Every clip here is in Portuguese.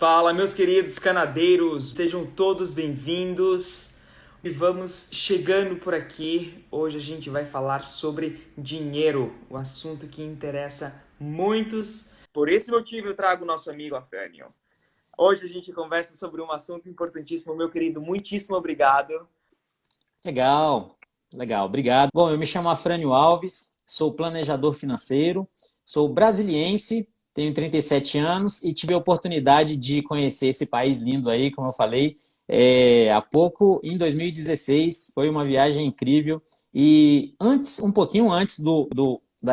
Fala, meus queridos canadeiros, sejam todos bem-vindos. E vamos chegando por aqui. Hoje a gente vai falar sobre dinheiro, o assunto que interessa muitos. Por esse motivo eu trago o nosso amigo Afrânio. Hoje a gente conversa sobre um assunto importantíssimo, meu querido. Muitíssimo obrigado. Legal, legal, obrigado. Bom, eu me chamo Afrânio Alves, sou planejador financeiro, sou brasiliense, tenho 37 anos e tive a oportunidade de conhecer esse país lindo aí, como eu falei, há pouco, em 2016. Foi uma viagem incrível. E antes, um pouquinho antes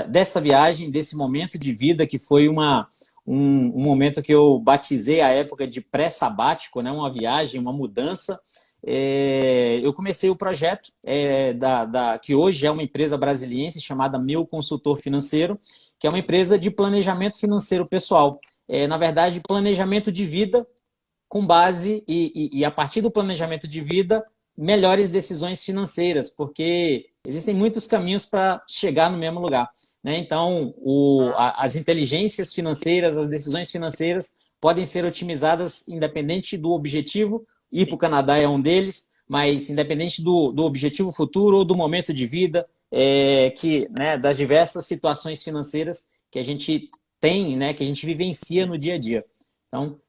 desta viagem, desse momento de vida, que foi um momento que eu batizei a época de pré-sabático, né? Uma viagem, uma mudança. Eu comecei o projeto que hoje é uma empresa brasiliense chamada Meu Consultor Financeiro, que é uma empresa de planejamento financeiro pessoal. Na verdade, planejamento de vida com base e a partir do planejamento de vida, melhores decisões financeiras, porque existem muitos caminhos para chegar no mesmo lugar, né? Então, as inteligências financeiras, as decisões financeiras podem ser otimizadas independente do objetivo. Ir para o Canadá é um deles, mas independente do objetivo futuro ou do momento de vida, né, das diversas situações financeiras que a gente tem, né, que a gente vivencia no dia a dia. Então,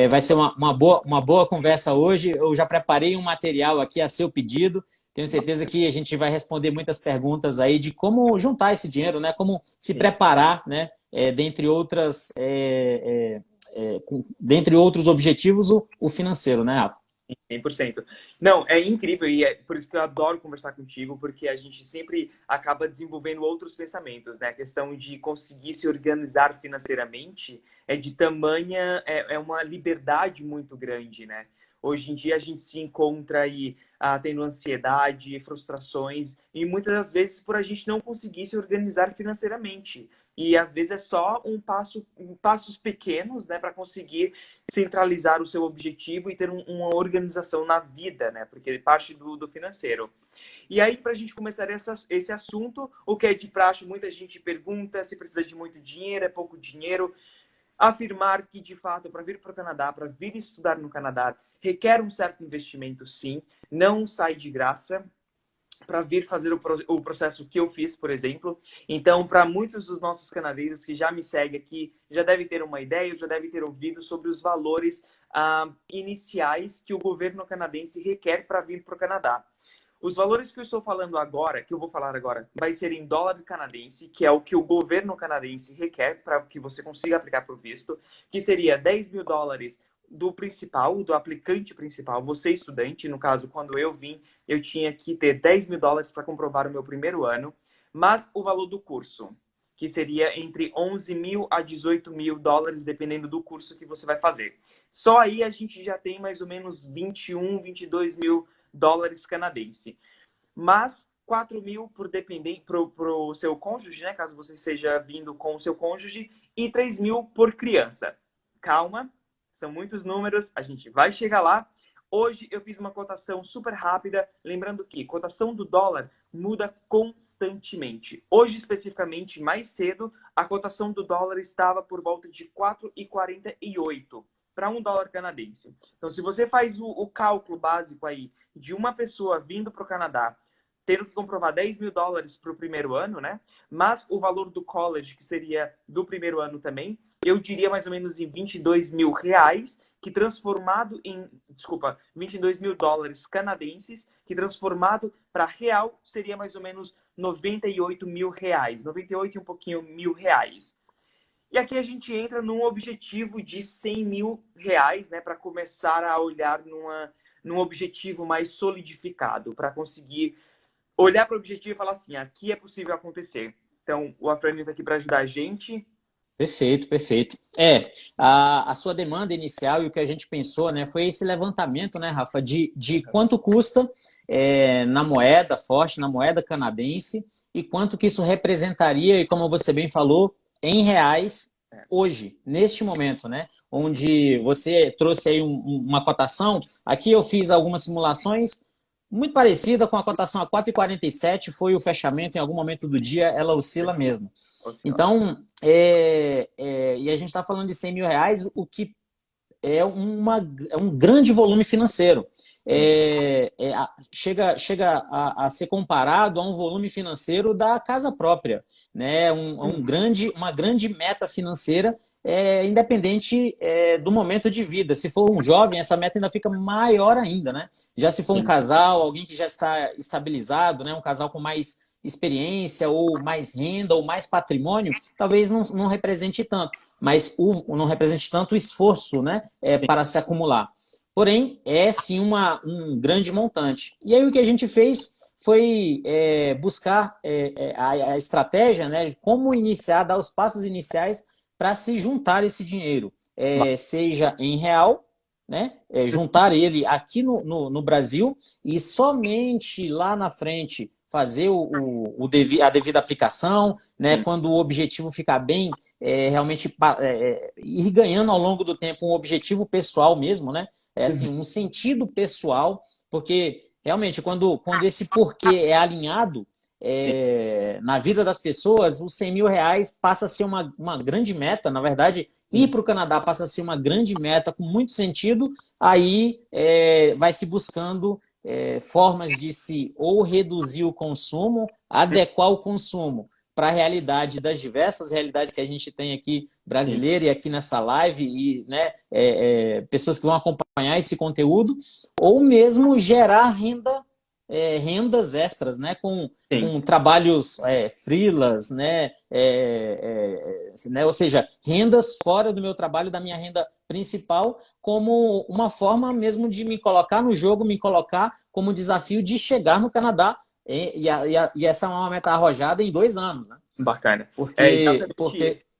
vai ser uma boa conversa hoje. Eu já preparei um material aqui a seu pedido. Tenho certeza que a gente vai responder muitas perguntas aí de como juntar esse dinheiro, né? Como se preparar, né? Dentre outros objetivos, o financeiro, né, Rafa? 100%. Não, é incrível e é por isso que eu adoro conversar contigo, porque a gente sempre acaba desenvolvendo outros pensamentos, né? A questão de conseguir se organizar financeiramente é de tamanha, é uma liberdade muito grande, né? Hoje em dia a gente se encontra aí tendo ansiedade, frustrações e muitas das vezes por a gente não conseguir se organizar financeiramente. E às vezes é só passos pequenos, né, para conseguir centralizar o seu objetivo e ter uma organização na vida, né? Porque ele parte do financeiro. E aí, para a gente começar esse assunto, o que é de praxe, muita gente pergunta se precisa de muito dinheiro, é pouco dinheiro. Afirmar que, de fato, para vir para o Canadá, para vir estudar no Canadá, requer um certo investimento, sim. Não sai de graça para vir fazer o processo que eu fiz, por exemplo. Então, para muitos dos nossos canadeiros que já me seguem aqui, já devem ter uma ideia, já devem ter ouvido sobre os valores iniciais que o governo canadense requer para vir para o Canadá. Os valores que eu estou falando agora, que eu vou falar agora, vai ser em dólar canadense, que é o que o governo canadense requer para que você consiga aplicar para o visto, que seria 10 mil dólares do principal, do aplicante principal, você estudante. No caso, quando eu vim, eu tinha que ter 10 mil dólares para comprovar o meu primeiro ano, mas o valor do curso, que seria entre 11 mil a 18 mil dólares, dependendo do curso que você vai fazer. Só aí a gente já tem mais ou menos 21, 22 mil dólares canadense. Mas 4 mil por dependente para o seu cônjuge, né? Caso você esteja vindo com o seu cônjuge, e 3 mil por criança. Calma, são muitos números, a gente vai chegar lá. Hoje eu fiz uma cotação super rápida, lembrando que cotação do dólar muda constantemente. Hoje, especificamente, mais cedo, a cotação do dólar estava por volta de 4,48 para um dólar canadense. Então, se você faz o cálculo básico aí de uma pessoa vindo para o Canadá, tendo que comprovar 10 mil dólares para o primeiro ano, né? Mas o valor do college, que seria do primeiro ano também, eu diria mais ou menos em 22 mil reais, que transformado em, 22 mil dólares canadenses, que transformado para real seria mais ou menos 98 mil reais, 98 e um pouquinho mil reais. E aqui a gente entra num objetivo de 100 mil reais, né, para começar a olhar num objetivo mais solidificado, para conseguir olhar para o objetivo e falar assim, aqui é possível acontecer. Então, o Afrânio está aqui para ajudar a gente. Perfeito, perfeito. A sua demanda inicial e o que a gente pensou, né, foi esse levantamento, né, Rafa, de quanto custa na moeda forte, na moeda canadense, e quanto que isso representaria, e como você bem falou, em reais hoje, neste momento, né, onde você trouxe aí uma cotação. Aqui eu fiz algumas simulações muito parecida com a cotação a 4,47, foi o fechamento em algum momento do dia, ela oscila mesmo. Então, e a gente está falando de 100 mil reais, o que é um grande volume financeiro. Chega a ser comparado a um volume financeiro da casa própria, né? Uma grande meta financeira, independente do momento de vida. Se for um jovem, essa meta ainda fica maior ainda, né? Já se for um casal, alguém que já está estabilizado, né? Um casal com mais experiência, ou mais renda, ou mais patrimônio, talvez não represente tanto, mas não represente tanto o esforço, né? Para se acumular. Porém, é sim um grande montante. E aí o que a gente fez foi buscar a estratégia, né, de como iniciar, dar os passos iniciais para se juntar esse dinheiro, seja em real, né, juntar ele aqui no Brasil, e somente lá na frente fazer a devida aplicação, né, quando o objetivo ficar bem, realmente ir ganhando ao longo do tempo um objetivo pessoal mesmo, né? Assim, um sentido pessoal, porque realmente quando esse porquê é alinhado na vida das pessoas, os 100 mil reais passa a ser uma grande meta. Na verdade, ir para o Canadá passa a ser uma grande meta com muito sentido. Aí vai se buscando formas de se ou reduzir o consumo, adequar o consumo para a realidade das diversas realidades que a gente tem aqui brasileira e aqui nessa live, e né, pessoas que vão acompanhar esse conteúdo, ou mesmo gerar rendas extras, né, com trabalhos freelas, né, ou seja, rendas fora do meu trabalho, da minha renda principal, como uma forma mesmo de me colocar no jogo, me colocar como desafio de chegar no Canadá. E essa é uma meta arrojada em 2 anos, né? Bacana. Porque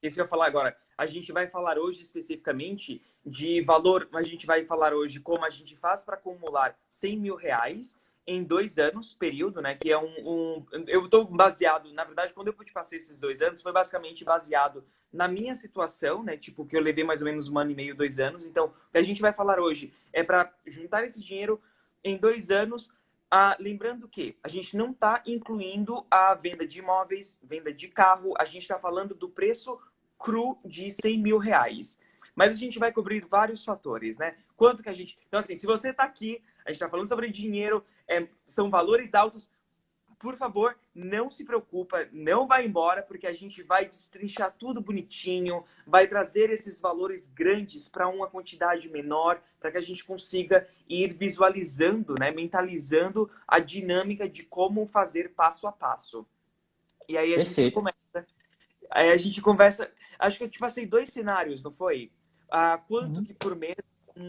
Isso que eu ia falar agora. A gente vai falar hoje especificamente de valor, a gente vai falar hoje como a gente faz para acumular 100 mil reais em 2 anos, período, né? Que é eu estou baseado, na verdade, quando eu te passei esses 2 anos, foi basicamente baseado na minha situação, né? Tipo, que eu levei mais ou menos 1 ano e meio, 2 anos. Então, o que a gente vai falar hoje é para juntar esse dinheiro em 2 anos. Lembrando que a gente não está incluindo a venda de imóveis, venda de carro, a gente está falando do preço cru de 100 mil reais. Mas a gente vai cobrir vários fatores, né? Quanto que a gente... Então, assim, se você está aqui, a gente está falando sobre dinheiro, são valores altos. Por favor, não se preocupa, não vai embora, porque a gente vai destrinchar tudo bonitinho, vai trazer esses valores grandes para uma quantidade menor, para que a gente consiga ir visualizando, né, mentalizando a dinâmica de como fazer passo a passo. E aí a gente conversa, acho que eu te passei 2 cenários, não foi? Quanto que por mês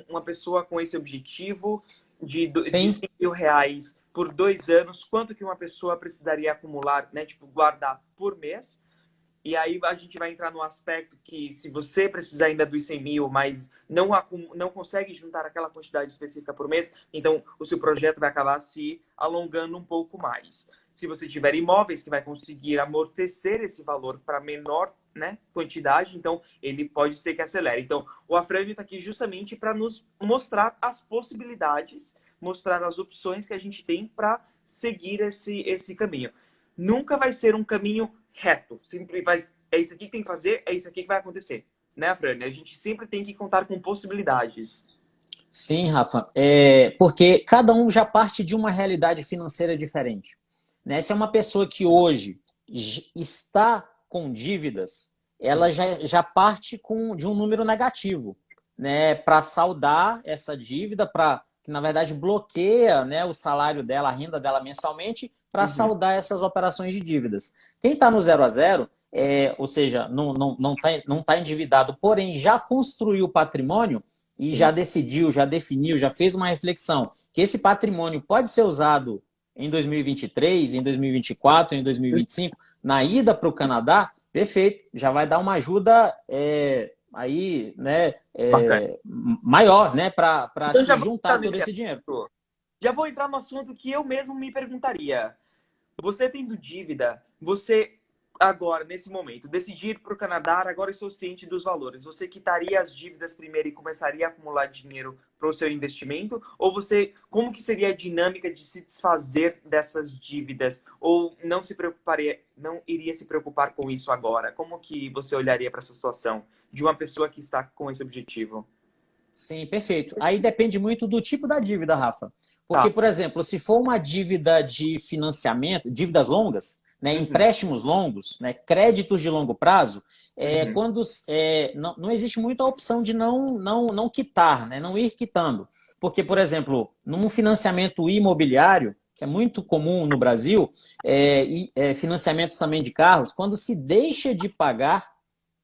uma pessoa com esse objetivo de 100 mil reais por 2 anos, quanto que uma pessoa precisaria acumular, né? Tipo, guardar por mês. E aí a gente vai entrar no aspecto que se você precisar ainda dos 100 mil, mas não consegue juntar aquela quantidade específica por mês, então o seu projeto vai acabar se alongando um pouco mais. Se você tiver imóveis que vai conseguir amortecer esse valor para menor, né, quantidade, então ele pode ser que acelere. Então o Afrânio está aqui justamente para nos mostrar as possibilidades, mostrar as opções que a gente tem para seguir esse caminho. Nunca vai ser um caminho reto. Sempre vai, é isso aqui que tem que fazer, é isso aqui que vai acontecer. Né, Fran? A gente sempre tem que contar com possibilidades. Sim, Rafa. Porque cada um já parte de uma realidade financeira diferente. Né? Se é uma pessoa que hoje está com dívidas, ela já parte de um número negativo, né? Para saldar essa dívida, que na verdade bloqueia, né, o salário dela, a renda dela mensalmente, para saldar essas operações de dívidas. Quem está no 0 a 0, ou seja, não tá endividado, porém já construiu patrimônio e já decidiu, já definiu, já fez uma reflexão que esse patrimônio pode ser usado em 2023, em 2024, em 2025, na ida para o Canadá, perfeito, já vai dar uma ajuda aí, né, maior, né, para então, se juntar todo esse dinheiro. Já vou entrar no assunto que eu mesmo me perguntaria. Você tendo dívida, você agora, nesse momento, decidir para o Canadá, agora eu sou ciente dos valores. Você quitaria as dívidas primeiro e começaria a acumular dinheiro para o seu investimento? Ou você, como que seria a dinâmica de se desfazer dessas dívidas? Ou não se preocuparia, não iria se preocupar com isso agora? Como que você olharia para essa situação de uma pessoa que está com esse objetivo? Sim, perfeito. Aí depende muito do tipo da dívida, Rafa. Porque, Tá. por exemplo, se for uma dívida de financiamento, dívidas longas, né, Uhum, empréstimos longos, né, créditos de longo prazo, uhum, quando não existe muita opção de não quitar, né, não ir quitando. Porque, por exemplo, num financiamento imobiliário, que é muito comum no Brasil, financiamentos também de carros, quando se deixa de pagar,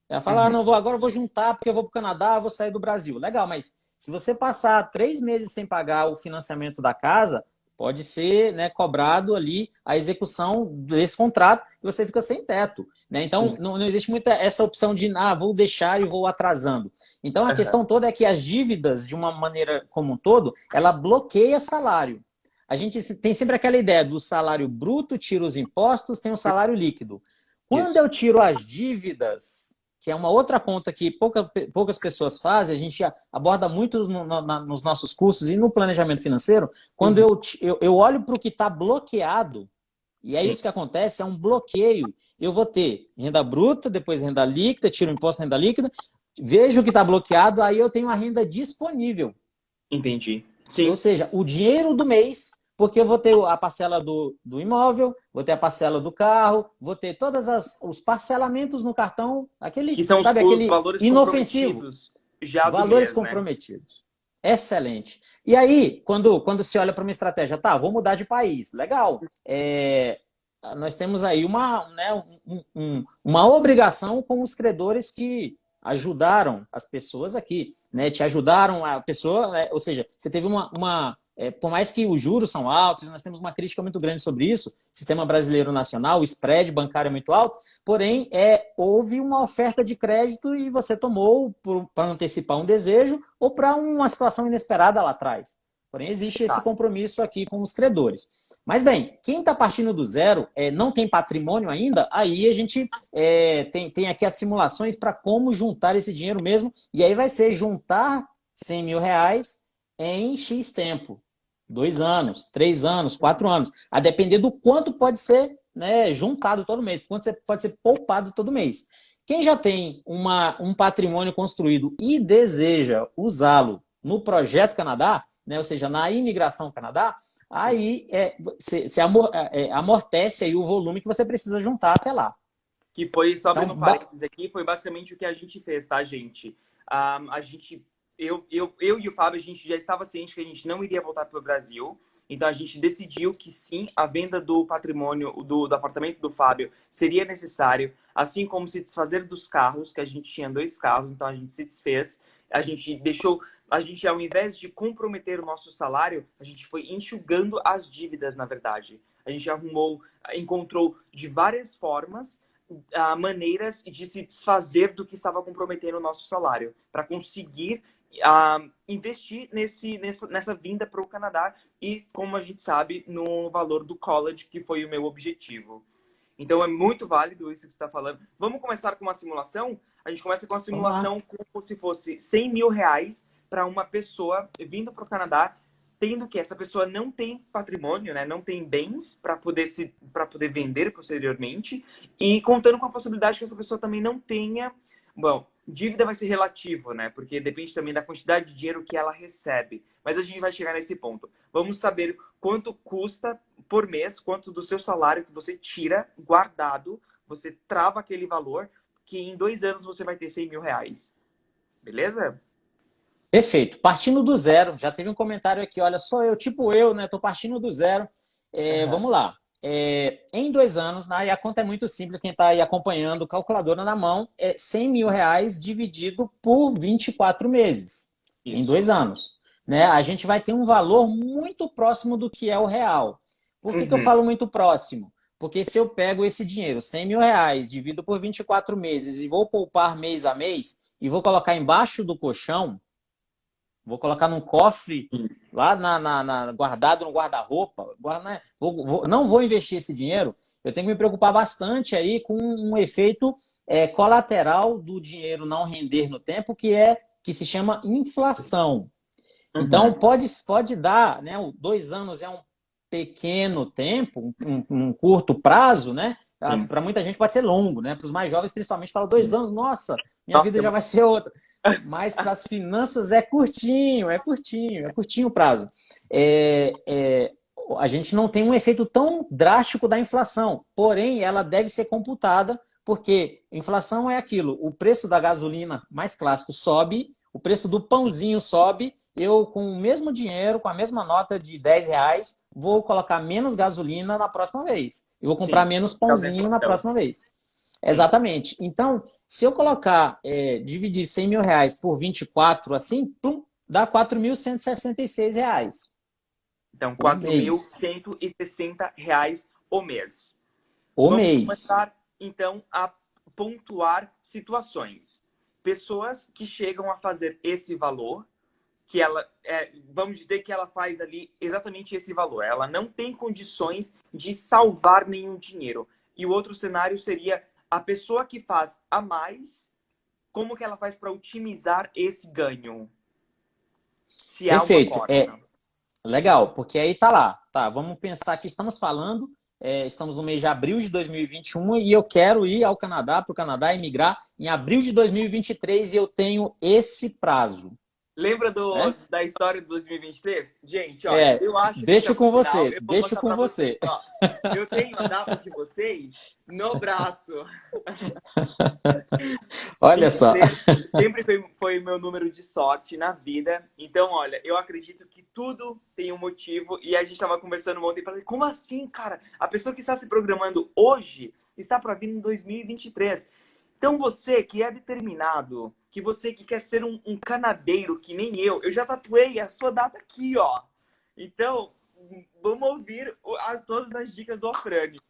ela fala, uhum. não vou, agora eu vou juntar porque eu vou para o Canadá, eu vou sair do Brasil. Legal, mas se você passar 3 meses sem pagar o financiamento da casa, pode ser, né, cobrado ali a execução desse contrato e você fica sem teto. Né? Então, Sim. não existe muita essa opção de, vou deixar e vou atrasando. Então, a Aham. questão toda é que as dívidas, de uma maneira como um todo, ela bloqueia salário. A gente tem sempre aquela ideia do salário bruto, tira os impostos, tem o salário líquido. Quando Isso. eu tiro as dívidas, que é uma outra conta que poucas pessoas fazem, a gente aborda muito nos nossos cursos e no planejamento financeiro, quando Uhum. eu olho para o que está bloqueado, e é Sim. isso que acontece, é um bloqueio. Eu vou ter renda bruta, depois renda líquida, tiro o imposto da renda líquida, vejo o que está bloqueado, aí eu tenho a renda disponível. Entendi. Ou Sim. seja, o dinheiro do mês, porque eu vou ter a parcela do imóvel, vou ter a parcela do carro, vou ter todos os parcelamentos no cartão, Que aquele, são sabe, os aquele valores inofensivo, comprometidos já do valores mês, né? comprometidos. Excelente. E aí, quando se olha para uma estratégia, tá, vou mudar de país, legal. Nós temos aí uma obrigação com os credores que ajudaram as pessoas aqui, né? Te ajudaram a pessoa, né? Ou seja, você teve por mais que os juros são altos, nós temos uma crítica muito grande sobre isso, sistema brasileiro nacional, o spread bancário é muito alto, porém houve uma oferta de crédito e você tomou para antecipar um desejo ou para uma situação inesperada lá atrás. Porém, existe esse Tá. compromisso aqui com os credores. Mas, bem, quem está partindo do zero, não tem patrimônio ainda, aí a gente tem aqui as simulações para como juntar esse dinheiro mesmo, e aí vai ser juntar R$ 100.000 em X tempo. 2 anos, 3 anos, 4 anos, a depender do quanto pode ser, né, juntado todo mês, quanto pode ser poupado todo mês. Quem já tem um patrimônio construído e deseja usá-lo no Projeto Canadá, né, ou seja, na imigração Canadá, aí você amortece aí o volume que você precisa juntar até lá. Que foi, só Então, abrindo um parênteses aqui, foi basicamente o que a gente fez, tá, gente? A gente, eu e o Fábio, a gente já estava ciente que a gente não iria voltar para o Brasil. Então a gente decidiu que sim, a venda do patrimônio do apartamento do Fábio seria necessário, assim como se desfazer dos carros, que a gente tinha 2 carros, então a gente se desfez. A gente deixou, a gente ao invés de comprometer o nosso salário, a gente foi enxugando as dívidas, na verdade. A gente encontrou de várias formas maneiras de se desfazer do que estava comprometendo o nosso salário, para conseguir investir nessa vinda para o Canadá e, como a gente sabe, no valor do college, que foi o meu objetivo. Então é muito válido isso que você está falando. Vamos começar com uma simulação? A gente começa com uma vamos lá. simulação como se fosse R$ 100.000 para uma pessoa vindo para o Canadá, tendo que essa pessoa não tem patrimônio, né? Não tem bens para poder vender posteriormente, e contando com a possibilidade que essa pessoa também não tenha. Bom, dívida vai ser relativo, né? Porque depende também da quantidade de dinheiro que ela recebe. Mas a gente vai chegar nesse ponto. Vamos saber quanto custa por mês, quanto do seu salário que você tira guardado, você trava aquele valor, que em 2 anos você vai ter R$ 100.000. Beleza? Perfeito. Partindo do zero, já teve um comentário aqui, olha, sou eu, tipo eu, né? Estou partindo do zero. Uhum. Vamos lá. Em 2 anos, né, e a conta é muito simples, quem está aí acompanhando, calculadora na mão, é R$ 100.000 dividido por 24 meses, em Isso. 2 anos. Né? A gente vai ter um valor muito próximo do que é o real. Por que eu Uhum. falo muito próximo? Porque se eu pego esse dinheiro, R$ 100.000, divido por 24 meses e vou poupar mês a mês e vou colocar embaixo do colchão, vou colocar num cofre lá guardado no guarda-roupa. Né? Não vou investir esse dinheiro. Eu tenho que me preocupar bastante aí com um efeito colateral do dinheiro não render no tempo, que se chama inflação. Então, Uhum. pode dar, né? 2 anos é um pequeno tempo, um curto prazo, né? Para muita gente pode ser longo, né? Para os mais jovens, principalmente, falam 2 anos, nossa, minha vida Nossa, já vai ser outra. Mas para as finanças é curtinho o prazo. A gente não tem um efeito tão drástico da inflação, porém, ela deve ser computada, porque inflação é aquilo, o preço da gasolina mais clássico sobe, o preço do pãozinho sobe, eu com o mesmo dinheiro, com a mesma nota de R$ 10, vou colocar menos gasolina na próxima vez. Eu vou comprar menos pãozinho na próxima vez. Exatamente. Então, se eu colocar, dividir R$ 100.000 por 24, assim, pum, dá R$ 4.166. Então, O mês. R$ 4.160 o mês. O Vamos mês. começar, então, a pontuar situações. Pessoas que chegam a fazer esse valor, que ela, vamos dizer que ela faz ali exatamente esse valor. Ela não tem condições de salvar nenhum dinheiro. E o outro cenário seria a pessoa que faz a mais, como que ela faz para otimizar esse ganho? Se há uma Perfeito. forma. Legal, porque aí tá lá. Tá, vamos pensar que estamos falando, estamos no mês de abril de 2021 e eu quero ir ao Canadá, para o Canadá emigrar em abril de 2023 e eu tenho esse prazo. Lembra da história de 2023? Gente, olha, eu acho que deixo com no final você, eu vou deixo mostrar com pra você. vocês. Ó, eu tenho a data de vocês no braço. Olha só. 23 sempre foi o meu número de sorte na vida. Então, olha, eu acredito que tudo tem um motivo. E a gente estava conversando ontem e falei, como assim, cara? A pessoa que está se programando hoje está para vir em 2023. Então, você que é determinado, que você que quer ser um canadeiro, que nem eu já tatuei a sua data aqui, ó. Então, vamos ouvir todas as dicas do Afrânio.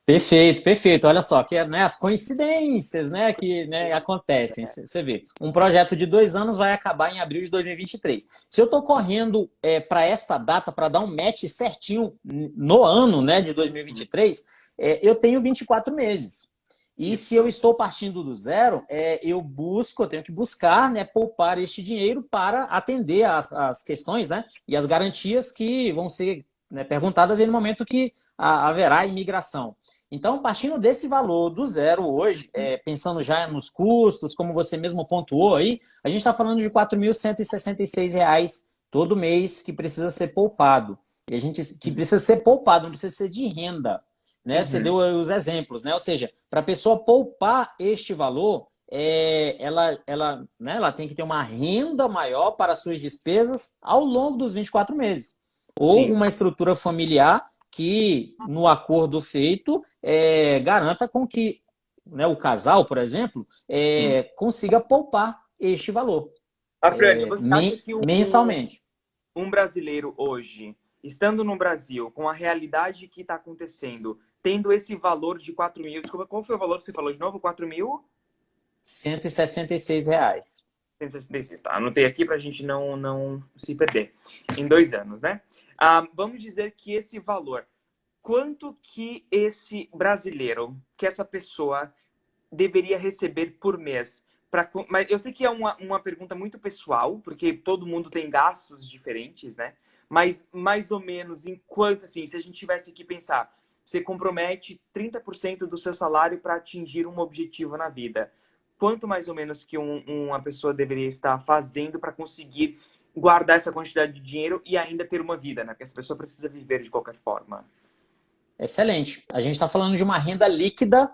Perfeito, perfeito. Olha só, que né, as coincidências, né, que né, acontecem. Você vê, um projeto de 2 anos vai acabar em abril de 2023. Se eu estou correndo para esta data, para dar um match certinho no ano, né, de 2023, eu tenho 24 meses. E se eu estou partindo do zero, eu tenho que buscar, né, poupar este dinheiro para atender as questões, né, e as garantias que vão ser, né, perguntadas no momento que haverá imigração. Então, partindo desse valor do zero hoje, pensando já nos custos, como você mesmo pontuou aí, a gente está falando de R$ 4.166 todo mês que precisa ser poupado. E que precisa ser poupado, não precisa ser de renda. Né? Você deu os exemplos, né? Ou seja, para a pessoa poupar este valor, né, ela tem que ter uma renda maior para suas despesas ao longo dos 24 meses. Ou uma estrutura familiar que, no acordo feito, garanta com que, né, o casal, por exemplo, consiga poupar este valor. Afrânio, você acha que mensalmente. Um brasileiro hoje, estando no Brasil, com a realidade que está acontecendo, tendo esse valor de 4 mil... Desculpa, qual foi o valor que você falou de novo? 4.166 reais. 166, tá? Anotei aqui para a gente não se perder. Em 2 anos, né? Vamos dizer que esse valor, quanto que esse brasileiro, que essa pessoa deveria receber por mês? Mas eu sei que é uma pergunta muito pessoal, porque todo mundo tem gastos diferentes, né? Mas mais ou menos, enquanto, assim, se a gente tivesse que pensar, você compromete 30% do seu salário para atingir um objetivo na vida. Quanto mais ou menos que uma pessoa deveria estar fazendo para conseguir guardar essa quantidade de dinheiro e ainda ter uma vida, né? Porque essa pessoa precisa viver de qualquer forma. Excelente. A gente está falando de uma renda líquida,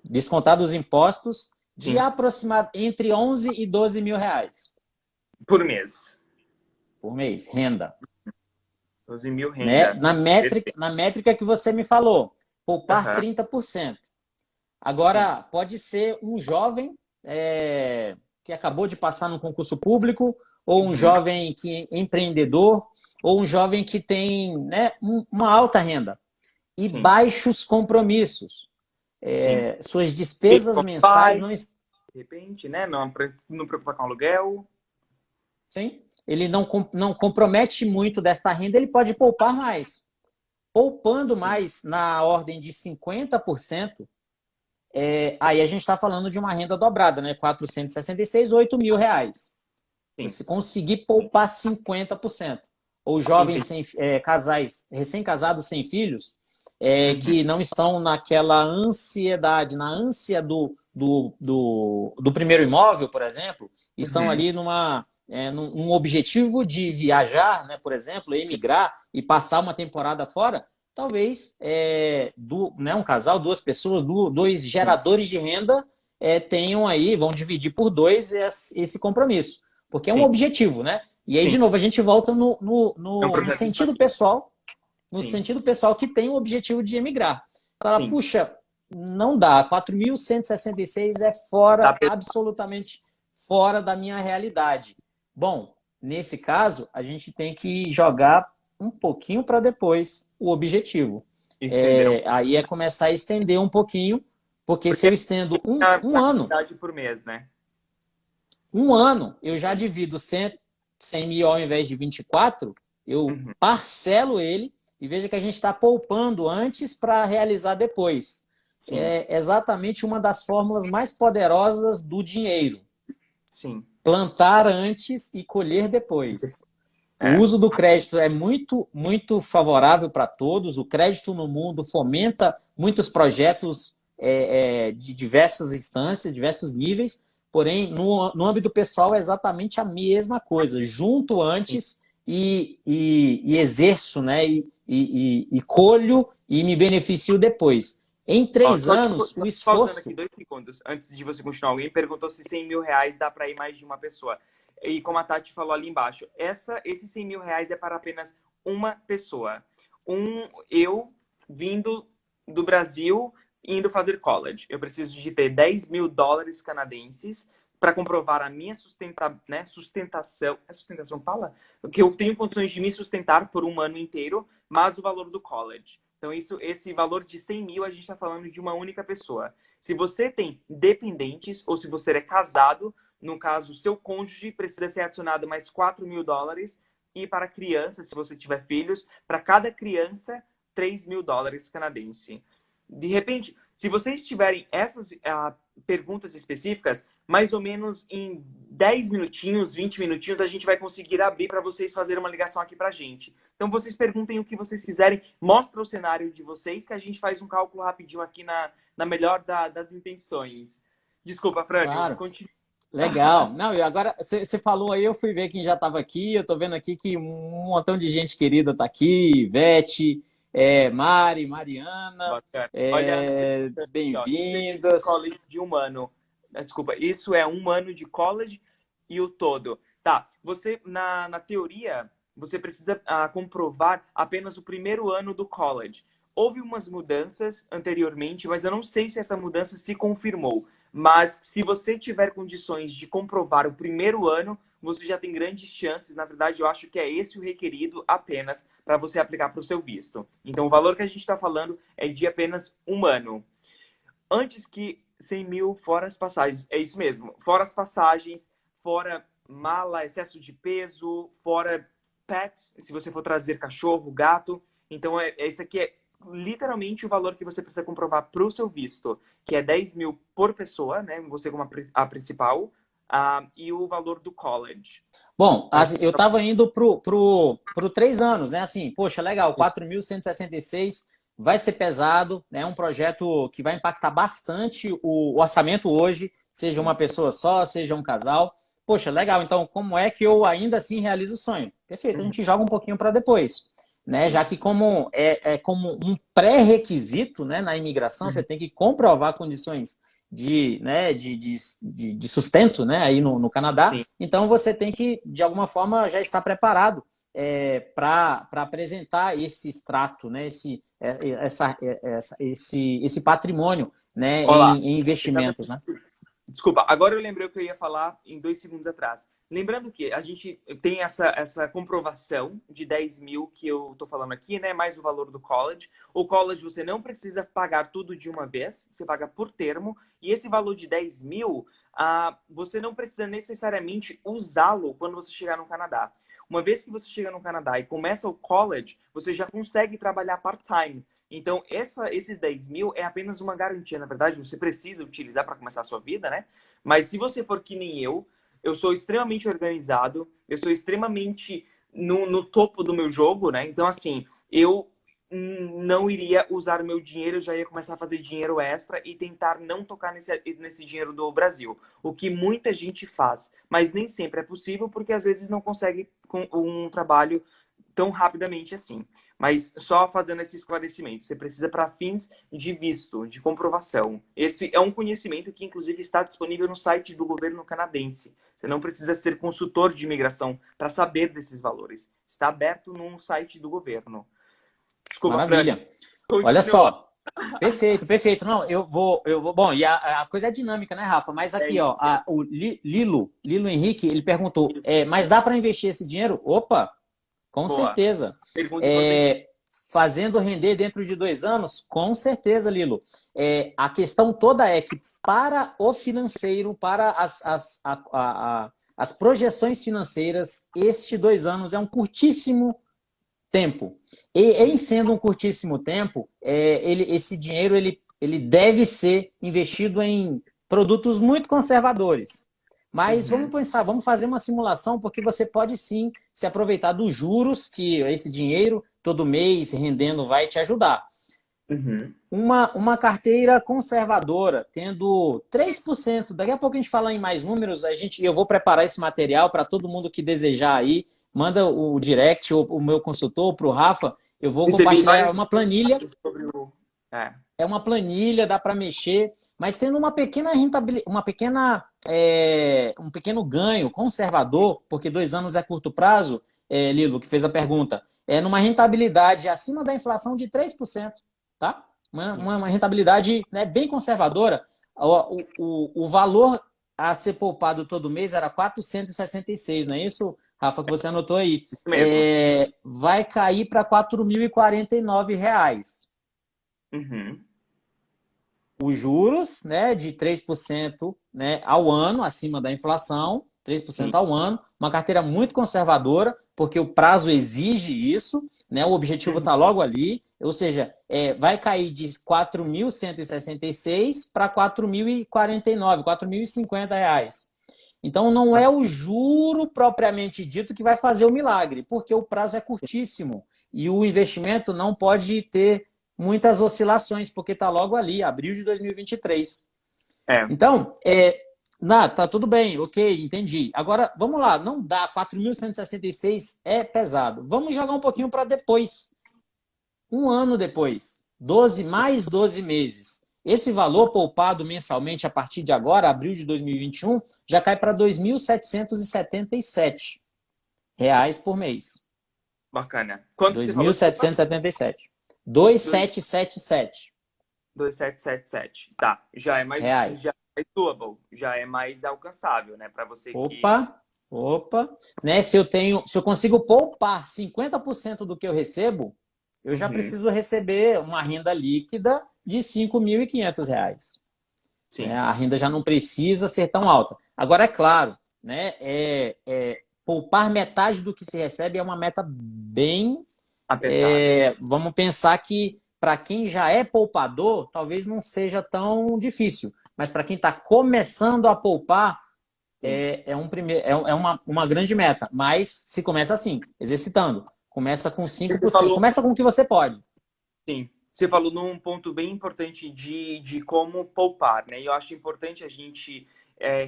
descontado os impostos, de aproximadamente entre 11 e 12 mil reais. Por mês. Por mês, renda. 12 mil renda. Né? Na métrica que você me falou, poupar 30%. Agora, pode ser um jovem que acabou de passar no concurso público, ou um jovem que é empreendedor, ou um jovem que tem, né, uma alta renda e baixos compromissos. Suas despesas mensais não... De repente, né? Não preocupar com aluguel. Sim. Ele não compromete muito desta renda, ele pode poupar mais. Poupando mais na ordem de 50%, aí a gente está falando de uma renda dobrada, né? 466, 8 mil reais. Se conseguir poupar 50%. Ou jovens casais recém-casados sem filhos, que não estão naquela ansiedade, na ânsia do primeiro imóvel, por exemplo, estão Uhum. ali num objetivo de viajar, né, por exemplo, emigrar e passar uma temporada fora, talvez né, um casal, duas pessoas, dois Sim. geradores de renda tenham aí, vão dividir por dois esse compromisso, porque é um Sim. objetivo, né? E aí, de Sim. novo, a gente volta É um no projeto de sentido família. pessoal, no Sim. sentido pessoal que tem o objetivo de emigrar. Fala, Sim. puxa, não dá, 4.166 é Dá fora, pra... absolutamente fora da minha realidade. Bom, nesse caso, a gente tem que jogar um pouquinho para depois o objetivo. Estenderam. Aí é começar a estender um pouquinho, porque se Porque eu estendo um na ano, quantidade por mês, né? eu já divido 100 mil ao invés de 24, eu Uhum. parcelo ele e veja que a gente está poupando antes para realizar depois. Sim. É exatamente uma das fórmulas mais poderosas do dinheiro. Sim. Plantar antes e colher depois. O É. uso do crédito é muito, muito favorável para todos. O crédito no mundo fomenta muitos projetos de diversas instâncias, diversos níveis. Porém, no âmbito pessoal é exatamente a mesma coisa. Junto Sim. antes e exerço, né? E colho e me beneficio depois. Em Ó, 3 anos, só o te pausando aqui esforço. 2 segundos, antes de você continuar. Alguém perguntou se 100 mil reais dá para ir mais de uma pessoa. E como a Tati falou ali embaixo, esses 100 mil reais é para apenas uma pessoa. Eu vindo do Brasil, indo fazer college. Eu preciso de ter 10 mil dólares canadenses para comprovar a minha sustentação. É sustentação, fala? Que eu tenho condições de me sustentar por um ano inteiro, mas o valor do college. Então, esse valor de 100 mil, a gente está falando de uma única pessoa. Se você tem dependentes ou se você é casado, no caso, seu cônjuge precisa ser adicionado mais 4 mil dólares. E para criança, se você tiver filhos, para cada criança, 3 mil dólares canadense. De repente, se vocês tiverem essas perguntas específicas, mais ou menos em 10 minutinhos, 20 minutinhos, a gente vai conseguir abrir para vocês fazerem uma ligação aqui para a gente. Então, vocês perguntem o que vocês quiserem, mostra o cenário de vocês, que a gente faz um cálculo rapidinho aqui na melhor das intenções. Desculpa, Frânio, Claro. continue. Legal. Não, e agora você falou aí, eu fui ver quem já estava aqui. Eu estou vendo aqui que um montão de gente querida está aqui. Ivete, Mari, Mariana, Bacana. Olha, Ana, ó, isso é esse bem-vindas. college de um ano. Desculpa, isso é um ano de college e o todo. Tá, você, na teoria, você precisa comprovar apenas o primeiro ano do college. Houve umas mudanças anteriormente, mas eu não sei se essa mudança se confirmou. Mas se você tiver condições de comprovar o primeiro ano, você já tem grandes chances. Na verdade, eu acho que é esse o requerido apenas para você aplicar para o seu visto. Então, o valor que a gente está falando é de apenas um ano. Antes que 100 mil fora as passagens. É isso mesmo. Fora as passagens, fora mala, excesso de peso, fora pets, se você for trazer cachorro, gato. Então, esse aqui é literalmente o valor que você precisa comprovar para o seu visto, que é 10 mil por pessoa, né? Você como a principal, e o valor do college. Bom, Então, assim, eu estava indo pro 3 anos, né? Assim, poxa, legal, 4.166 vai ser pesado, né? É um projeto que vai impactar bastante o orçamento hoje, seja uma pessoa só, seja um casal. Poxa, legal, então como é que eu ainda assim realizo o sonho? Perfeito, a gente joga um pouquinho para depois, né? Já que como como um pré-requisito, né, na imigração, você tem que comprovar condições de sustento, né, aí no Canadá. sim. Então, você tem que, de alguma forma, já estar preparado para apresentar esse extrato, né, esse patrimônio, né, Olá. em investimentos. Né? Desculpa, agora eu lembrei o que eu ia falar em 2 segundos atrás. Lembrando que a gente tem essa comprovação de 10 mil que eu tô falando aqui, né? Mais o valor do college. O college você não precisa pagar tudo de uma vez, você paga por termo. E esse valor de 10 mil, você não precisa necessariamente usá-lo quando você chegar no Canadá. Uma vez que você chega no Canadá e começa o college, você já consegue trabalhar part-time. Então, esses 10 mil é apenas uma garantia. Na verdade, você precisa utilizar para começar a sua vida, né? Mas se você for que nem eu sou extremamente organizado, eu sou extremamente no topo do meu jogo, né? Então, assim, eu não iria usar o meu dinheiro, eu já ia começar a fazer dinheiro extra e tentar não tocar nesse dinheiro do Brasil. O que muita gente faz, mas nem sempre é possível, porque às vezes não consegue com um trabalho tão rapidamente assim. Mas só fazendo esse esclarecimento, você precisa para fins de visto, de comprovação. Esse é um conhecimento que, inclusive, está disponível no site do governo canadense. Você não precisa ser consultor de imigração para saber desses valores. Está aberto num site do governo. Desculpa, Fran. Maravilha. Olha Continua. só. Perfeito, perfeito. Não, eu vou. Bom, e a coisa é dinâmica, né, Rafa? Mas É aqui, isso ó, o Lilo Henrique, ele perguntou: mas dá para investir esse dinheiro? Opa, com Boa. certeza. Pergunta importante. Fazendo render dentro de 2 anos? Com certeza, Lilo. A questão toda é que para o financeiro, para as projeções financeiras, este 2 anos é um curtíssimo tempo. E em sendo um curtíssimo tempo, esse dinheiro ele deve ser investido em produtos muito conservadores. Mas vamos pensar, vamos fazer uma simulação, porque você pode sim se aproveitar dos juros que esse dinheiro, todo mês, rendendo, vai te ajudar. Uhum. Uma carteira conservadora, tendo 3%, daqui a pouco a gente fala em mais números, eu vou preparar esse material para todo mundo que desejar aí, manda o direct, o meu consultor, para o Rafa, eu vou Recebi compartilhar vários uma planilha, sobre o... é uma planilha, dá para mexer, mas tendo uma pequena rentabilidade, um pequeno ganho conservador, porque 2 anos é curto prazo, Lilo, que fez a pergunta, numa rentabilidade acima da inflação de 3%, tá? Uma rentabilidade, né, bem conservadora. O valor a ser poupado todo mês era 466, não é isso, Rafa, que você anotou aí? Isso mesmo. Vai cair para R$ 4.049. Uhum. Os juros, né, de 3%, né, ao ano, acima da inflação, 3% Sim. ao ano, uma carteira muito conservadora, porque o prazo exige isso, né, o objetivo está logo ali, ou seja, vai cair de 4.166 para 4.049, R$ 4.050. Então, não é o juro propriamente dito que vai fazer o milagre, porque o prazo é curtíssimo e o investimento não pode ter muitas oscilações, porque está logo ali, abril de 2023. É. Então, tá tudo bem, ok, entendi. Agora, vamos lá, não dá, 4.166 é pesado. Vamos jogar um pouquinho para depois. Um ano depois, mais 12 meses. Esse valor poupado mensalmente a partir de agora, abril de 2021, já cai para R$ 2.777 por mês. Bacana. Quanto que você falou? 2.777. 2.777. 2777. Tá. Já é mais Reais. doable, já é mais alcançável, né, para você que... Opa, né? Se eu consigo poupar 50% do que eu recebo, eu já preciso receber uma renda líquida de R$ 5.500. Sim. Né? A renda já não precisa ser tão alta. Agora, é claro, né? Poupar metade do que se recebe é uma meta bem... Apertada. Vamos pensar que para quem já é poupador, talvez não seja tão difícil. Mas para quem está começando a poupar, uma grande meta. Mas se começa assim, exercitando. Começa com 5%. Começa com o que você pode. Sim. Você falou num ponto bem importante de como poupar, né? E eu acho importante a gente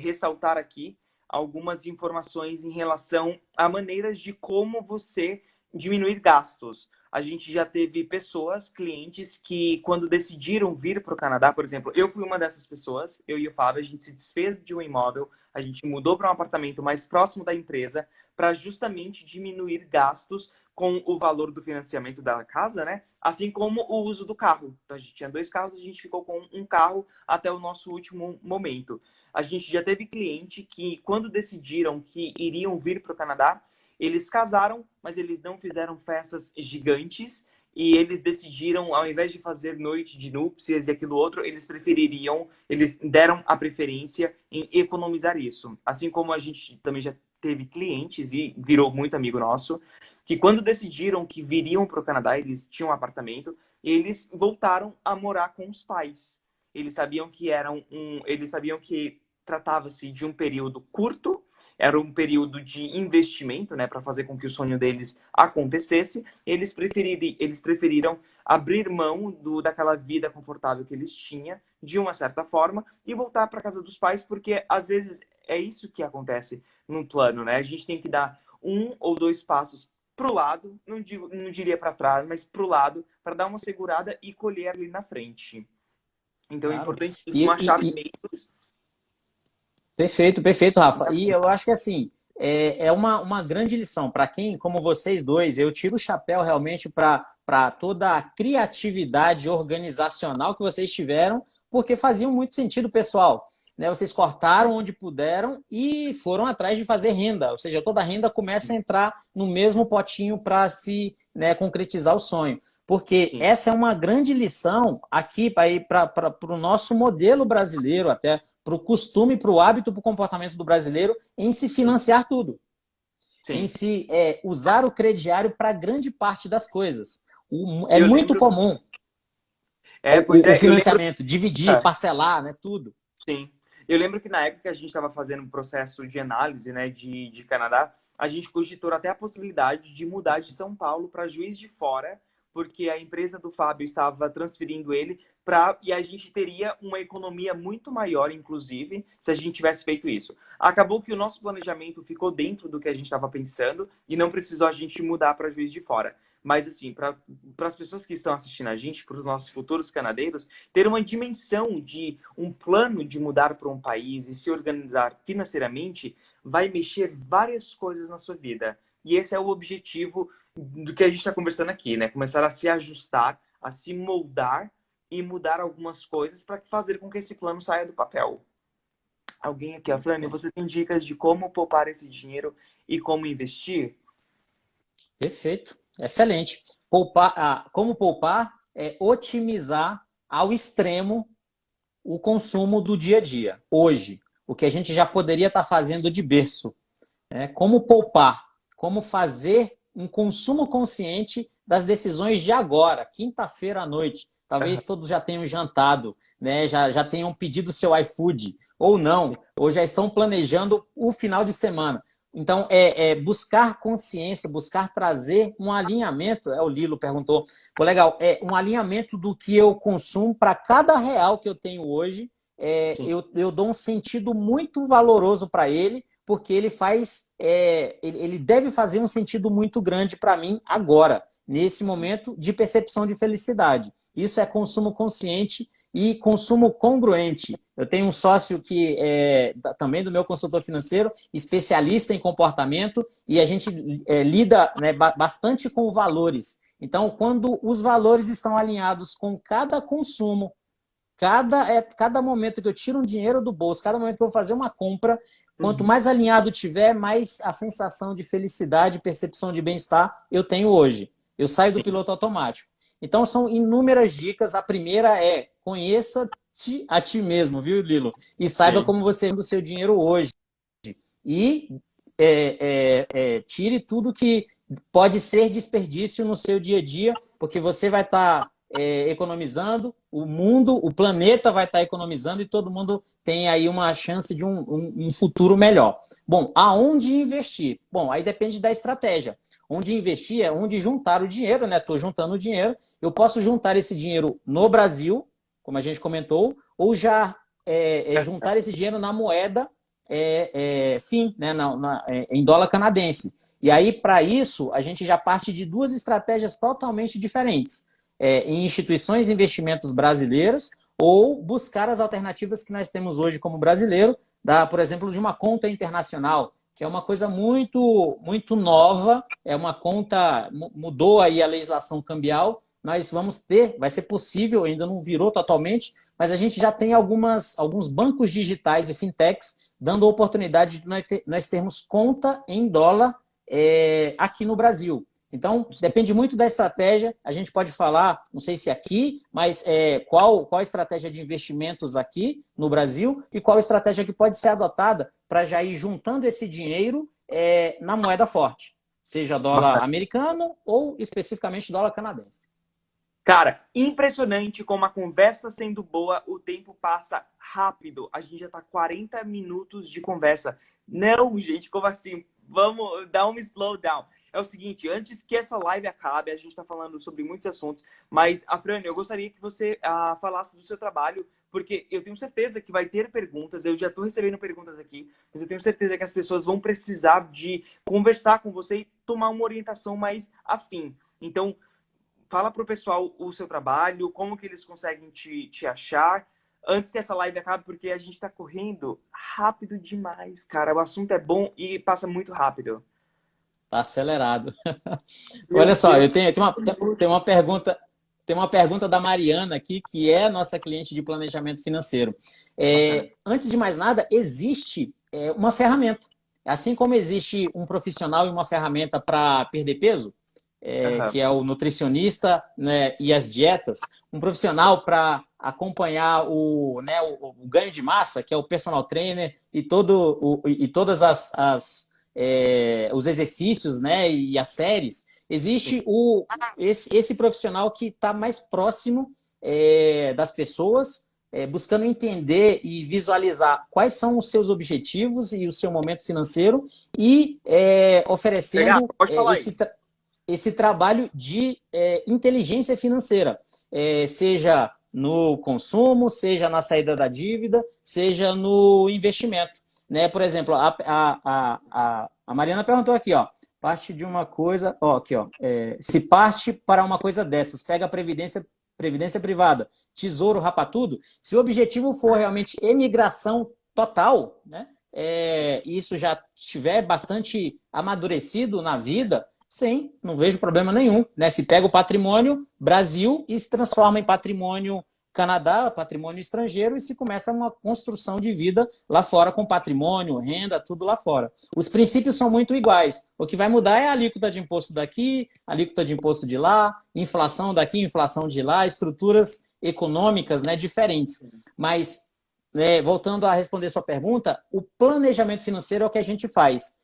ressaltar aqui algumas informações em relação a maneiras de como você diminuir gastos. A gente já teve pessoas, clientes, que quando decidiram vir para o Canadá, por exemplo, eu fui uma dessas pessoas, eu e o Fábio, a gente se desfez de um imóvel, a gente mudou para um apartamento mais próximo da empresa para justamente diminuir gastos com o valor do financiamento da casa, né? Assim como o uso do carro. Então, a gente tinha 2 carros, a gente ficou com um carro até o nosso último momento. A gente já teve cliente que, quando decidiram que iriam vir para o Canadá, eles casaram, mas eles não fizeram festas gigantes e eles decidiram, ao invés de fazer noite de núpcias e aquilo outro, eles deram a preferência em economizar isso. Assim como a gente também já teve clientes e virou muito amigo nosso, que quando decidiram que viriam para o Canadá, eles tinham um apartamento, eles voltaram a morar com os pais. Eles sabiam que tratava-se de um período curto era um período de investimento, né, para fazer com que o sonho deles acontecesse. Eles preferiram abrir mão daquela vida confortável que eles tinham, de uma certa forma, e voltar para casa dos pais, porque às vezes é isso que acontece no plano, né? A gente tem que dar 1 ou 2 passos para o lado, não diria para trás, mas para o lado, para dar uma segurada e colher ali na frente. Então é Claro. importantíssimo achar meios. Perfeito, perfeito, Rafa. E eu acho que assim, é uma grande lição para quem, como vocês dois, eu tiro o chapéu realmente para toda a criatividade organizacional que vocês tiveram, porque faziam muito sentido, pessoal. Né? Vocês cortaram onde puderam e foram atrás de fazer renda, ou seja, toda a renda começa a entrar no mesmo potinho para se, né, concretizar o sonho. Porque Sim. essa é uma grande lição aqui para o nosso modelo brasileiro, até para o costume, para o hábito, para o comportamento do brasileiro em se financiar tudo. Sim. Em se usar o crediário para grande parte das coisas. É Eu muito lembro. comum Pois o é, eu lembro. financiamento, dividir, parcelar, né, tudo. Sim. Eu lembro que na época que a gente estava fazendo um processo de análise, né, de Canadá, a gente cogitou até a possibilidade de mudar de São Paulo para Juiz de Fora, porque a empresa do Fábio estava transferindo ele e a gente teria uma economia muito maior, inclusive, se a gente tivesse feito isso. Acabou que o nosso planejamento ficou dentro do que a gente estava pensando e não precisou a gente mudar para Juiz de Fora. Mas, assim, para as pessoas que estão assistindo a gente, para os nossos futuros canadeiros, ter uma dimensão de um plano de mudar para um país e se organizar financeiramente vai mexer várias coisas na sua vida. E esse é o objetivo do que a gente está conversando aqui, né? Começar a se ajustar, a se moldar e mudar algumas coisas para fazer com que esse plano saia do papel. Alguém aqui, a Flânia, você tem dicas de como poupar esse dinheiro e como investir? Perfeito, excelente. Como poupar é otimizar ao extremo o consumo do dia a dia. Hoje, o que a gente já poderia estar fazendo de berço. Né? Como poupar, como fazer um consumo consciente das decisões de agora, quinta-feira à noite. Talvez todos já tenham jantado, né? já tenham pedido seu iFood, ou não, ou já estão planejando o final de semana. Então, buscar consciência, buscar trazer um alinhamento, o Lilo perguntou, pô, legal, um alinhamento do que eu consumo para cada real que eu tenho hoje, eu dou um sentido muito valoroso para ele, porque ele ele deve fazer um sentido muito grande para mim agora, nesse momento de percepção de felicidade. Isso é consumo consciente e consumo congruente. Eu tenho um sócio que é também do meu consultor financeiro, especialista em comportamento, e a gente lida, né, bastante com valores. Então, quando os valores estão alinhados com cada consumo, cada momento que eu tiro um dinheiro do bolso, cada momento que eu vou fazer uma compra, quanto mais alinhado tiver, mais a sensação de felicidade, percepção de bem-estar eu tenho hoje. Eu saio do piloto automático. Então, são inúmeras dicas. A primeira é conheça-te a ti mesmo, viu, Lilo? E saiba como você usa o seu dinheiro hoje. E tire tudo que pode ser desperdício no seu dia a dia, porque você vai estar economizando, o mundo, o planeta vai estar economizando e todo mundo tem aí uma chance de um futuro melhor. Bom, aonde investir? Bom, aí depende da estratégia. Onde investir é onde juntar o dinheiro, né? Estou juntando o dinheiro. Eu posso juntar esse dinheiro no Brasil, como a gente comentou, ou já juntar esse dinheiro na moeda FIM, né? Em dólar canadense. E aí, para isso, a gente já parte de duas estratégias totalmente diferentes. Em instituições de investimentos brasileiras ou buscar as alternativas que nós temos hoje como brasileiro, por exemplo, de uma conta internacional, que é uma coisa muito, muito nova, é uma conta, mudou aí a legislação cambial, nós vamos ter, vai ser possível, ainda não virou totalmente, mas a gente já tem alguns bancos digitais e fintechs dando a oportunidade de nós termos conta em dólar aqui no Brasil. Então, depende muito da estratégia. A gente pode falar, não sei se aqui, mas qual a estratégia de investimentos aqui no Brasil e qual a estratégia que pode ser adotada para já ir juntando esse dinheiro na moeda forte, seja dólar americano ou especificamente dólar canadense. Cara, impressionante como a conversa sendo boa, o tempo passa rápido. A gente já tá 40 minutos de conversa. Não, gente, como assim? Vamos dar um slowdown. É o seguinte, antes que essa live acabe, a gente está falando sobre muitos assuntos, mas, Afrânio, eu gostaria que você falasse do seu trabalho, porque eu tenho certeza que vai ter perguntas, eu já estou recebendo perguntas aqui, mas eu tenho certeza que as pessoas vão precisar de conversar com você e tomar uma orientação mais afim. Então, fala para o pessoal o seu trabalho, como que eles conseguem te achar, antes que essa live acabe, porque a gente está correndo rápido demais, cara. O assunto é bom e passa muito rápido. Tá acelerado. Meu Olha só, Deus. tem uma pergunta. Tem uma pergunta da Mariana aqui, que é nossa cliente de planejamento financeiro. Bacana. Antes de mais nada, existe uma ferramenta. Assim como existe um profissional e uma ferramenta para perder peso, Aham. que é o nutricionista, né, e as dietas, um profissional para acompanhar o ganho de massa, que é o personal trainer, e todas os exercícios, né, e as séries. Sim. Existe esse profissional que está mais próximo das pessoas, buscando entender e visualizar quais são os seus objetivos e o seu momento financeiro e Legal, oferecendo pode falar aí. esse trabalho de inteligência financeira, seja no consumo, seja na saída da dívida, seja no investimento. Né? Por exemplo, a Mariana perguntou aqui, ó, parte de uma coisa, ó, aqui, ó, se parte para uma coisa dessas, pega a previdência privada, tesouro, rapatudo, se o objetivo for realmente emigração total, né? Isso já estiver bastante amadurecido na vida, sim, não vejo problema nenhum. Né? Se pega o patrimônio Brasil e se transforma em patrimônio Canadá, patrimônio estrangeiro, e se começa uma construção de vida lá fora com patrimônio, renda, tudo lá fora. Os princípios são muito iguais. O que vai mudar é a alíquota de imposto daqui, a alíquota de imposto de lá, inflação daqui, inflação de lá, estruturas econômicas, né, diferentes. Mas, voltando a responder sua pergunta, o planejamento financeiro é o que a gente faz.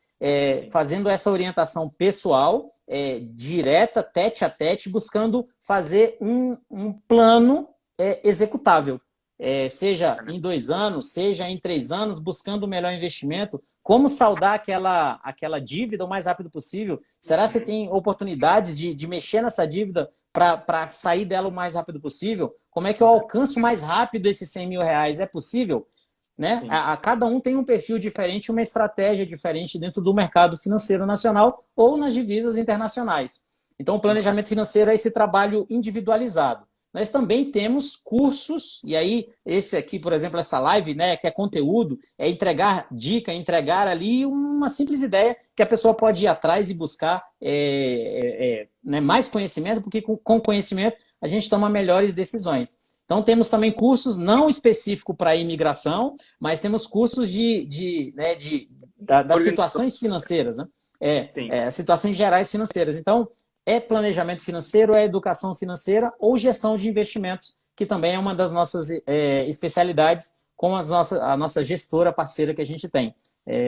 Fazendo essa orientação pessoal, direta, tete a tete, buscando fazer um plano executável. Seja em 2 anos, seja em 3 anos, buscando o melhor investimento, como saldar aquela dívida o mais rápido possível. Será que você tem oportunidades de mexer nessa dívida para sair dela o mais rápido possível? Como é que eu alcanço mais rápido esses 100 mil reais? É possível? Né? Cada um tem um perfil diferente, uma estratégia diferente dentro do mercado financeiro nacional ou nas divisas internacionais. Então, o planejamento financeiro é esse trabalho individualizado. Nós também temos cursos, e aí esse aqui, por exemplo, essa live, né, que é conteúdo, é entregar dica, entregar ali uma simples ideia que a pessoa pode ir atrás e buscar né, mais conhecimento, porque com conhecimento a gente toma melhores decisões. Então, temos também cursos não específicos para imigração, mas temos cursos das situações financeiras, né? Situações gerais financeiras. Então, planejamento financeiro, educação financeira ou gestão de investimentos, que também é uma das nossas especialidades com a nossa gestora parceira que a gente tem.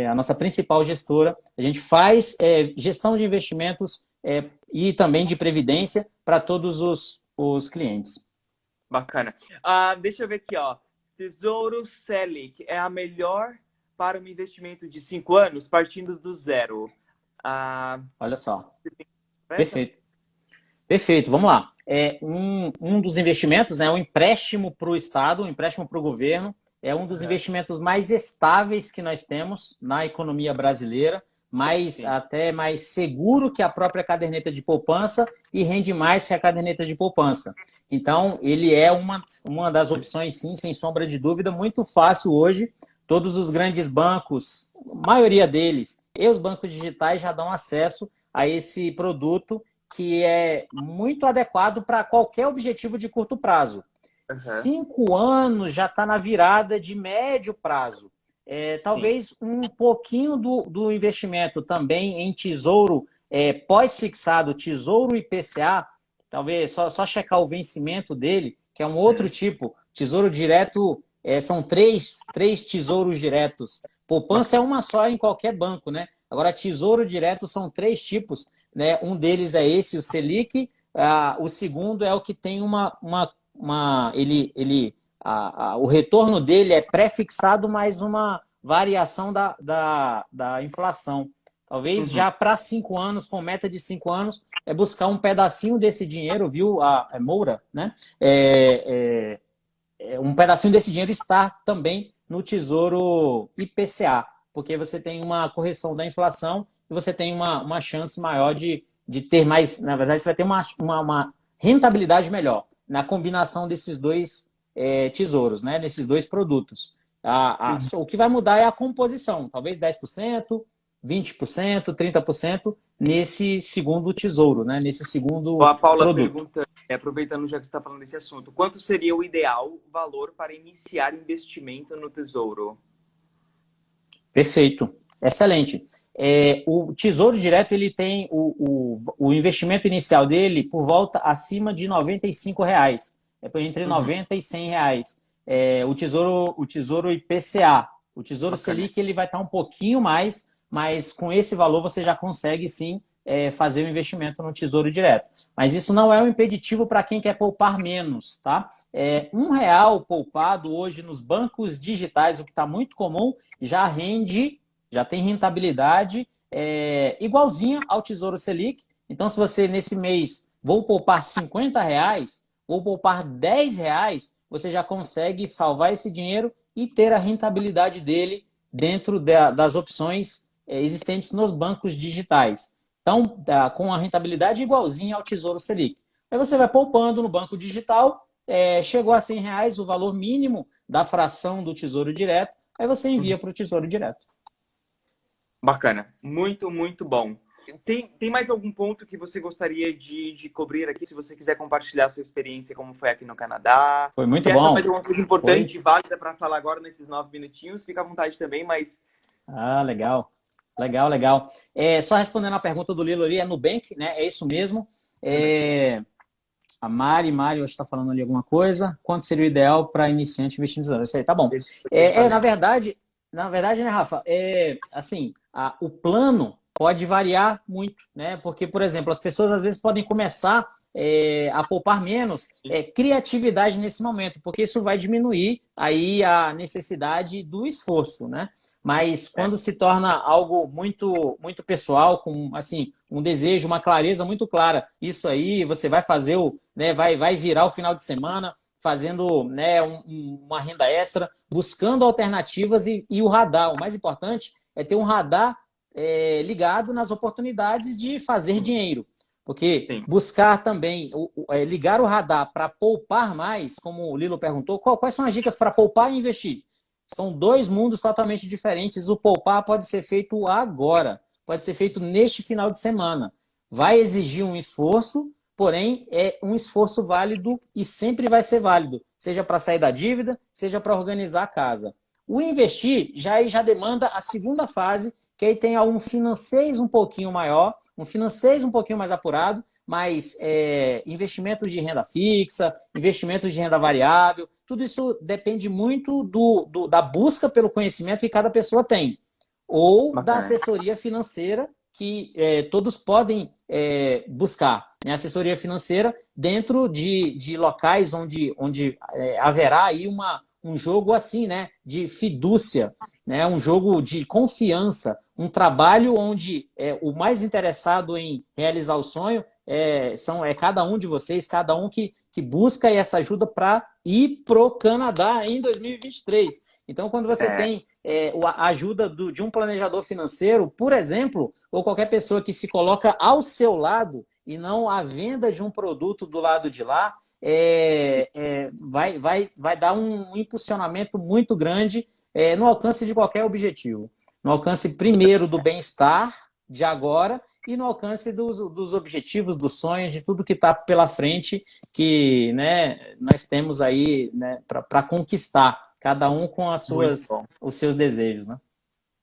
A nossa principal gestora, a gente faz gestão de investimentos e também de previdência para todos os clientes. Bacana. Deixa eu ver aqui, ó. Tesouro Selic é a melhor para um investimento de 5 anos, partindo do zero. Olha só. Perfeito. Perfeito, vamos lá. Um dos investimentos, né, um empréstimo para o Estado, um empréstimo para o governo, é um dos investimentos mais estáveis que nós temos na economia brasileira, até mais seguro que a própria caderneta de poupança e rende mais que a caderneta de poupança. Então, ele é uma das opções, sim, sem sombra de dúvida, muito fácil hoje. Todos os grandes bancos, a maioria deles, e os bancos digitais já dão acesso a esse produto que é muito adequado para qualquer objetivo de curto prazo. 5 anos já está na virada de médio prazo. Talvez um pouquinho do investimento também em tesouro pós-fixado, tesouro IPCA, talvez só checar o vencimento dele, que é um outro tipo. Tesouro direto, são três tesouros diretos. Poupança é uma só em qualquer banco, né? Agora, tesouro direto são 3 tipos, né? Um deles é esse, o Selic. O segundo é o que tem o retorno dele é pré-fixado mais variação da inflação. Talvez já para 5 anos, com meta de 5 anos, é buscar um pedacinho desse dinheiro, viu, a Moura, né? Um pedacinho desse dinheiro está também no Tesouro IPCA, porque você tem uma correção da inflação e você tem uma chance maior de ter mais, na verdade, você vai ter uma rentabilidade melhor na combinação desses dois tesouros, né? Desses dois produtos. O que vai mudar é a composição, talvez 10%, 20%, 30% nesse segundo tesouro, né? Nesse segundo A Paula produto. pergunta, aproveitando já que você está falando desse assunto, quanto seria o ideal valor para iniciar investimento no Tesouro? Perfeito, excelente. O Tesouro Direto, ele tem o investimento inicial dele por volta acima de R$ 95, entre 90 e R$ 100. O Tesouro IPCA, o Tesouro Selic, ele vai estar um pouquinho mais, mas com esse valor você já consegue sim fazer o investimento no Tesouro Direto. Mas isso não é um impeditivo para quem quer poupar menos, tá? R$ 1 poupado hoje nos bancos digitais, o que está muito comum, já tem rentabilidade igualzinha ao Tesouro Selic. Então, se você nesse mês vou poupar R$ 50, vou poupar R$ 10, você já consegue salvar esse dinheiro e ter a rentabilidade dele dentro das opções existentes nos bancos digitais. Então, com a rentabilidade igualzinha ao Tesouro Selic. Aí você vai poupando no banco digital, chegou a R$ 100 o valor mínimo da fração do Tesouro Direto, aí você envia para o Tesouro Direto. Bacana. Muito, muito bom. Tem mais algum ponto que você gostaria de cobrir aqui? Se você quiser compartilhar sua experiência, como foi aqui no Canadá. Foi muito Se bom. essa mais uma coisa importante e válida para falar agora nesses 9 minutinhos, fica à vontade também, mas... Legal. Legal. Só respondendo a pergunta do Lilo ali, é Nubank, né? É isso mesmo. A Mari hoje está falando ali alguma coisa. Quanto seria o ideal para iniciante investir em tesouro? Isso aí, tá bom. Na verdade, né, Rafa? Assim, o plano pode variar muito, né? Porque, por exemplo, as pessoas às vezes podem começar a poupar menos criatividade nesse momento, porque isso vai diminuir aí a necessidade do esforço, né? Mas quando se torna algo muito, muito pessoal, com assim, um desejo, uma clareza muito clara, isso aí você vai fazer vai virar o final de semana fazendo, né, uma renda extra, buscando alternativas e o radar. O mais importante é ter um radar ligado nas oportunidades de fazer dinheiro. Porque buscar também, ligar o radar para poupar mais, como o Lilo perguntou, quais são as dicas para poupar e investir? São dois mundos totalmente diferentes. O poupar pode ser feito agora, pode ser feito neste final de semana. Vai exigir um esforço, porém é um esforço válido e sempre vai ser válido, seja para sair da dívida, seja para organizar a casa. O investir já demanda a segunda fase, que aí tem algum financeiro um pouquinho maior, um financeiro um pouquinho mais apurado, mas investimentos de renda fixa, investimentos de renda variável, tudo isso depende muito da busca pelo conhecimento que cada pessoa tem, ou da assessoria financeira que todos podem buscar, né? Assessoria financeira dentro de locais onde haverá aí um jogo assim, né, de fidúcia, né, um jogo de confiança, um trabalho onde o mais interessado em realizar o sonho é cada um de vocês, cada um que busca essa ajuda para ir pro Canadá em 2023. Então, quando você tem a ajuda de um planejador financeiro, por exemplo, ou qualquer pessoa que se coloca ao seu lado e não a venda de um produto do lado de lá, vai dar um impulsionamento muito grande no alcance de qualquer objetivo. No alcance, primeiro, do bem-estar de agora e no alcance dos objetivos, dos sonhos, de tudo que está pela frente que, né, nós temos aí, né, para conquistar, cada um com os seus desejos, né?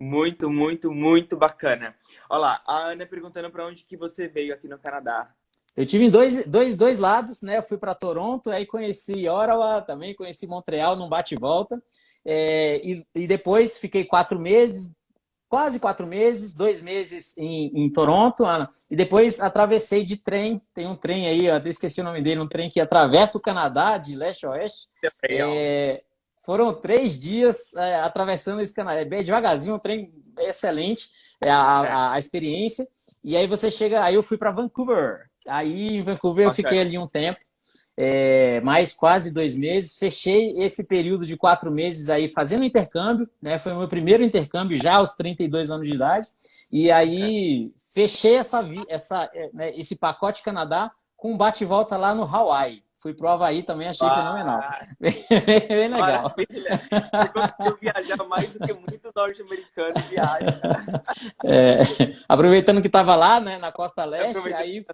Muito, muito, muito bacana. Olha lá, a Ana perguntando para onde que você veio aqui no Canadá. Eu tive em dois lados, né? Eu fui para Toronto, aí conheci Ottawa, também conheci Montreal num bate e volta. E depois fiquei 4 meses, quase 4 meses, 2 meses em Toronto, Ana, e depois atravessei de trem. Tem um trem aí, eu até esqueci o nome dele, um trem que atravessa o Canadá de leste a oeste. Foram 3 dias atravessando esse canal. É bem devagarzinho, um trem excelente, a experiência. E aí você chega, aí eu fui para Vancouver. Aí em Vancouver eu fiquei ali um tempo, mais quase 2 meses. Fechei esse período de 4 meses aí fazendo intercâmbio, né? Foi o meu primeiro intercâmbio já aos 32 anos de idade. E aí fechei né, esse pacote Canadá com um bate-volta lá no Hawaii. Fui pro Havaí também, achei fenomenal. Bem legal. Maravilha. Você conseguiu viajar mais do que muito norte-americano viaja. Aproveitando que estava lá, né, na Costa Leste, aí,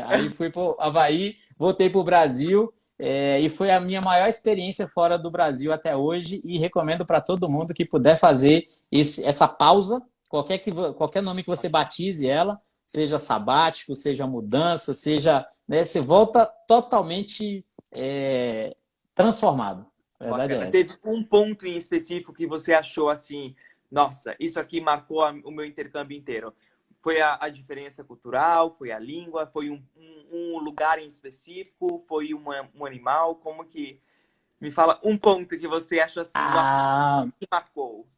aí fui pro Havaí, voltei pro Brasil, e foi a minha maior experiência fora do Brasil até hoje, e recomendo para todo mundo que puder fazer essa pausa, qualquer nome que você batize ela, seja sabático, seja mudança, seja, né, você volta totalmente transformado. A verdade é essa. Teve um ponto em específico que você achou assim, nossa, isso aqui marcou o meu intercâmbio inteiro. Foi a diferença cultural, foi a língua, foi um lugar em específico, foi um animal? Como que... Me fala um ponto que você achou assim, nossa, que marcou.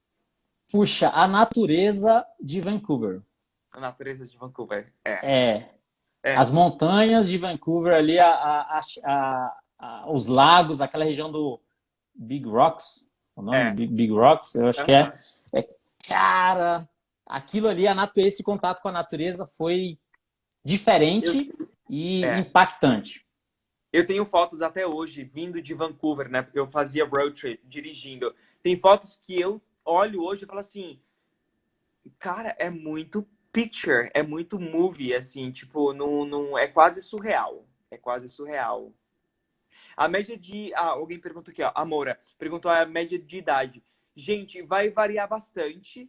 Puxa, a natureza de Vancouver. A natureza de Vancouver. As montanhas de Vancouver ali, os lagos, aquela região do Big Rocks, o nome? Big Rocks, eu acho que cara, aquilo ali, esse contato com a natureza foi diferente e impactante. Eu tenho fotos até hoje vindo de Vancouver, né? Porque eu fazia road trip dirigindo. Tem fotos que eu olho hoje e falo assim, cara, é muito picture, é muito movie, assim, tipo, não, é quase surreal. É quase surreal. A média de... alguém perguntou aqui, ó. A Moura perguntou a média de idade. Gente, vai variar bastante.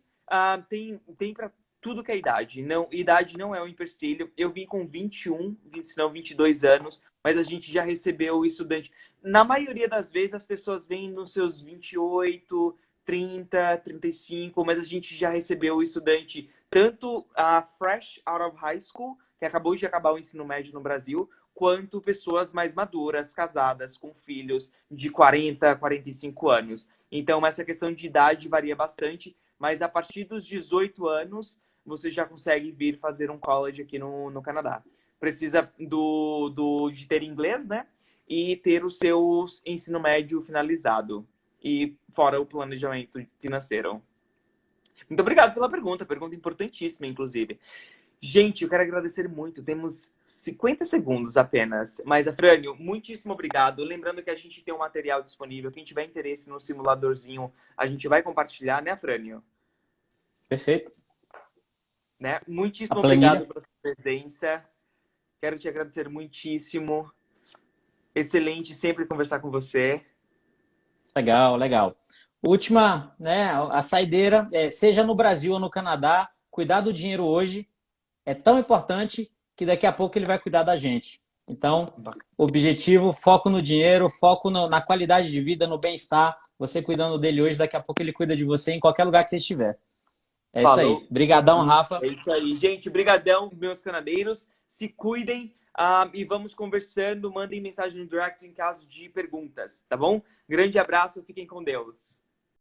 Tem para tudo que é idade. Idade não é um empecilho. Eu vim com 21, se não 22 anos, mas a gente já recebeu o estudante. Na maioria das vezes, as pessoas vêm nos seus 28, 30, 35, mas a gente já recebeu o estudante tanto fresh out of high school, que acabou de acabar o ensino médio no Brasil, quanto pessoas mais maduras, casadas, com filhos de 40, 45 anos. Então, essa questão de idade varia bastante, mas a partir dos 18 anos, você já consegue vir fazer um college aqui no Canadá. Precisa de ter inglês, né? E ter o seu ensino médio finalizado. E fora o planejamento financeiro. Muito obrigado pela pergunta importantíssima, inclusive. Gente, eu quero agradecer muito. Temos 50 segundos apenas. Mas, Afrânio, muitíssimo obrigado. Lembrando que a gente tem um material disponível. Quem tiver interesse no simuladorzinho, a gente vai compartilhar, né, Afrânio? Perfeito. Né? Muitíssimo obrigado pela sua presença. Quero te agradecer muitíssimo. Excelente sempre conversar com você. Legal, legal. Última, né, a saideira, seja no Brasil ou no Canadá, cuidar do dinheiro hoje é tão importante que daqui a pouco ele vai cuidar da gente. Então, objetivo, foco no dinheiro, foco na qualidade de vida, no bem-estar. Você cuidando dele hoje, daqui a pouco ele cuida de você em qualquer lugar que você estiver. É isso aí. Brigadão, Rafa. É isso aí. Gente, brigadão, meus canadeiros. Se cuidem e vamos conversando. Mandem mensagem no direct em caso de perguntas, tá bom? Grande abraço, fiquem com Deus.